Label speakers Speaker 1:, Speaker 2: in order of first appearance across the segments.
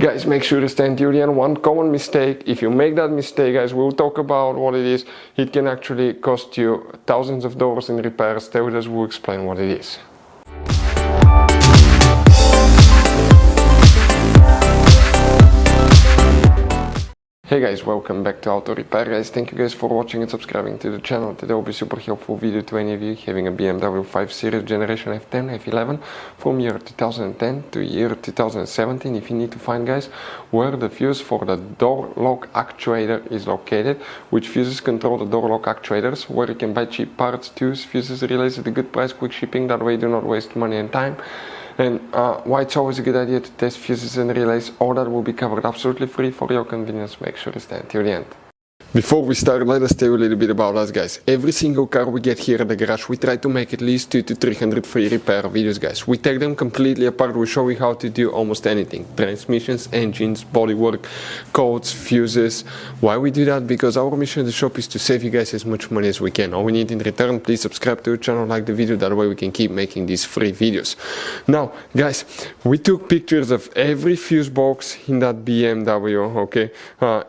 Speaker 1: Guys, make sure to stay until the end. One common mistake, if you make that mistake, guys, we'll talk about what it is. It can actually cost you thousands of dollars in repairs. Stay with us, we'll explain what it is. Hey guys, welcome back to Auto Repair. Guys, thank you guys for watching and subscribing to the channel. Today will be super helpful video to any of you having a BMW 5 Series Generation F10 F11 from year 2010 to year 2017. If you need to find, guys, where the fuse for the door lock actuator is located, which fuses control the door lock actuators, where you can buy cheap parts, tools, fuses, relays at a good price, quick shipping, that way you do not waste money and time. And why it's always a good idea to test fuses and relays, all that will be covered absolutely free for your convenience. Make sure to stay until the end. Before we start, let us tell you a little bit about us, guys. Every single car we get here at the garage, we try to make at least 200 to 300 free repair videos, guys. We take them completely apart. We show you how to do almost anything: transmissions, engines, bodywork, codes, fuses. Why we do that? Because our mission at the shop is to save you guys as much money as we can. All we need in return, please subscribe to the channel, like the video, that way we can keep making these free videos. Now, guys, we took pictures of every fuse box in that BMW, okay?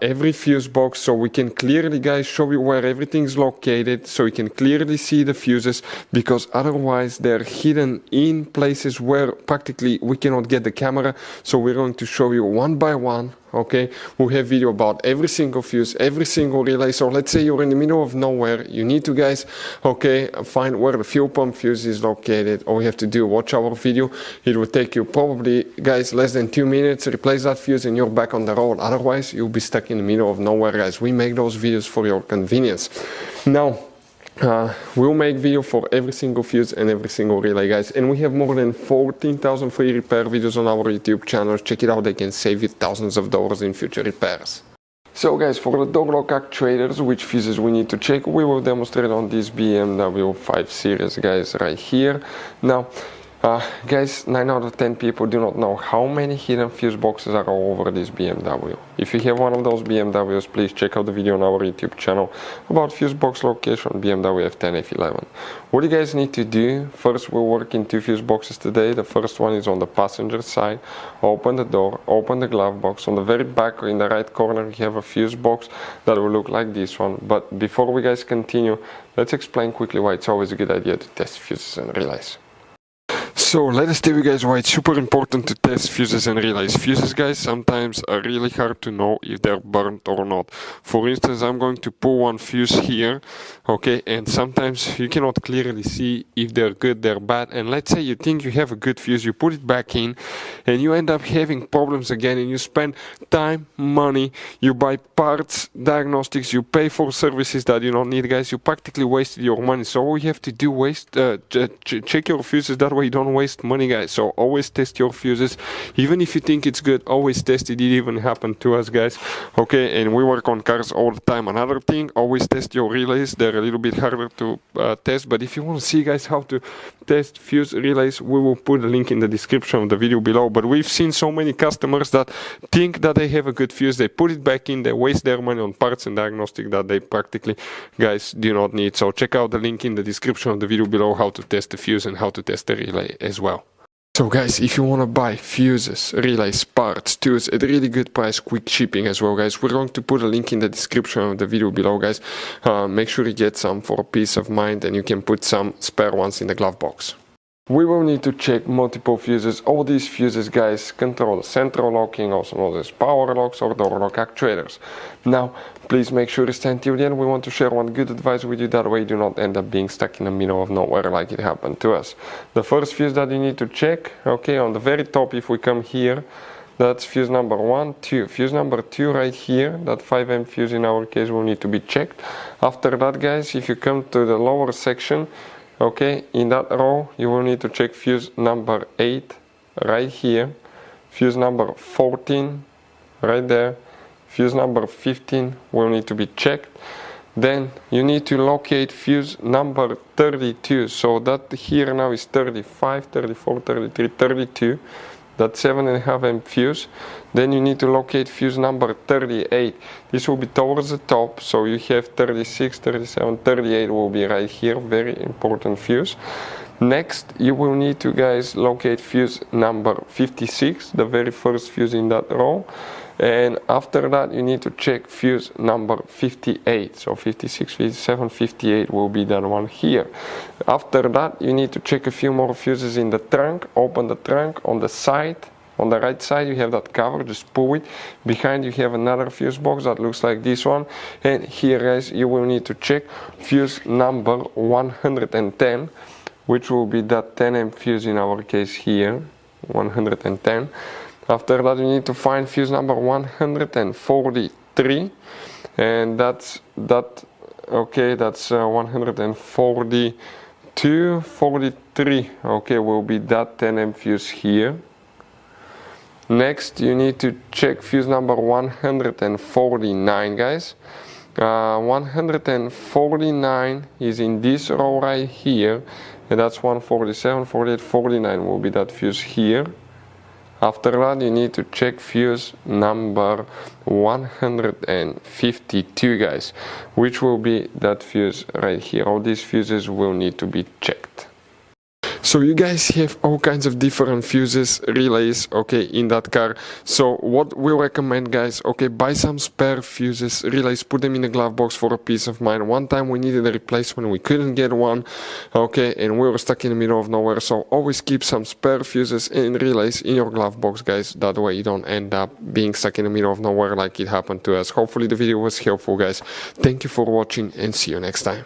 Speaker 1: Every fuse box, so we can clearly, guys, show you where everything's located, so you can clearly see the fuses, because otherwise they're hidden in places where practically we cannot get the camera. So we're going to show you one by one, okay? We'll have video about every single fuse, every single relay. So let's say you're in the middle of nowhere, you need to, guys, okay, find where the fuel pump fuse is located. All you have to do, watch our video. It will take you probably, guys, less than 2 minutes, replace that fuse and you're back on the road. Otherwise you'll be stuck in the middle of nowhere, guys. We make those videos for your convenience. Now, we'll make video for every single fuse and every single relay, guys, and we have more than 14,000 free repair videos on our YouTube channel. Check it out, they can save you thousands of dollars in future repairs. So guys, for the door lock actuators, which fuses we need to check, we will demonstrate on this BMW 5 Series, guys, right here. Now, guys, 9 out of 10 people do not know how many hidden fuse boxes are all over this BMW. If you have one of those BMWs, please check out the video on our YouTube channel about fuse box location BMW F10 F11. What you guys need to do, first we'll work in 2 fuse boxes today. The first one is on the passenger side. Open the door, open the glove box. On the very back in the right corner we have a fuse box that will look like this one. But before we guys continue, let's explain quickly why it's always a good idea to test fuses and relays. So let us tell you guys why it's super important to test fuses and relays. Fuses, guys, sometimes are really hard to know if they're burnt or not. For instance, I'm going to pull one fuse here, okay, and sometimes you cannot clearly see if they're good, they're bad. And let's say you think you have a good fuse, you put it back in and you end up having problems again, and you spend time, money, you buy parts, diagnostics, you pay for services that you don't need, guys. You practically wasted your money. So all you have to do is check your fuses, that way you don't waste money, guys. So always test your fuses, even if you think it's good. Always test it. It even happened to us, guys, okay? And we work on cars all the time. Another thing, always test your relays. They're a little bit harder to test, but if you want to see, guys, how to test fuse relays, we will put a link in the description of the video below. But we've seen so many customers that think that they have a good fuse, they put it back in, they waste their money on parts and diagnostic that they practically, guys, do not need. So check out the link in the description of the video below, how to test the fuse and how to test the relay as well. So guys, if you want to buy fuses, relays, parts, tools at a really good price, quick shipping as well, guys, we're going to put a link in the description of the video below, guys. Make sure you get some for peace of mind, and you can put some spare ones in the glove box. We will need to check multiple fuses. All these fuses, guys, control the central locking, also known as power locks or door lock actuators. Now, please make sure to stay until the end. We want to share one good advice with you, that way you do not end up being stuck in the middle of nowhere like it happened to us. The first fuse that you need to check, okay, on the very top, if we come here, that's fuse number 1, 2. Fuse number 2 right here, that 5M fuse in our case, will need to be checked. After that, guys, if you come to the lower section, okay, in that row you will need to check fuse number 8 right here, fuse number 14 right there, fuse number 15 will need to be checked. Then you need to locate fuse number 32, so that here now is 35, 34, 33, 32. That 7.5 amp fuse. Then you need to locate fuse number 38. This will be towards the top, so you have 36, 37, 38 will be right here, very important fuse. Next, you will need to, guys, locate fuse number 56, the very first fuse in that row. And after that, you need to check fuse number 58. So 56, 57, 58 will be that one here. After that, you need to check a few more fuses in the trunk. Open the trunk. On the side, on the right side, you have that cover, just pull it. Behind you have another fuse box that looks like this one. And here, guys, you will need to check fuse number 110, which will be that 10 amp fuse in our case here, 110. After that, you need to find fuse number 143, and that's 142, 43, okay, will be that 10 amp fuse here. Next, you need to check fuse number 149, guys. 149 is in this row right here, and that's 147, 48, 49 will be that fuse here. After that, you need to check fuse number 152, guys, which will be that fuse right here. All these fuses will need to be checked. So you guys have all kinds of different fuses, relays, okay, in that car. So what we recommend, guys, okay, buy some spare fuses, relays, put them in the glove box for a peace of mind. One time we needed a replacement, we couldn't get one, okay, and we were stuck in the middle of nowhere. So always keep some spare fuses and relays in your glove box, guys. That way you don't end up being stuck in the middle of nowhere like it happened to us. Hopefully the video was helpful, guys. Thank you for watching and see you next time.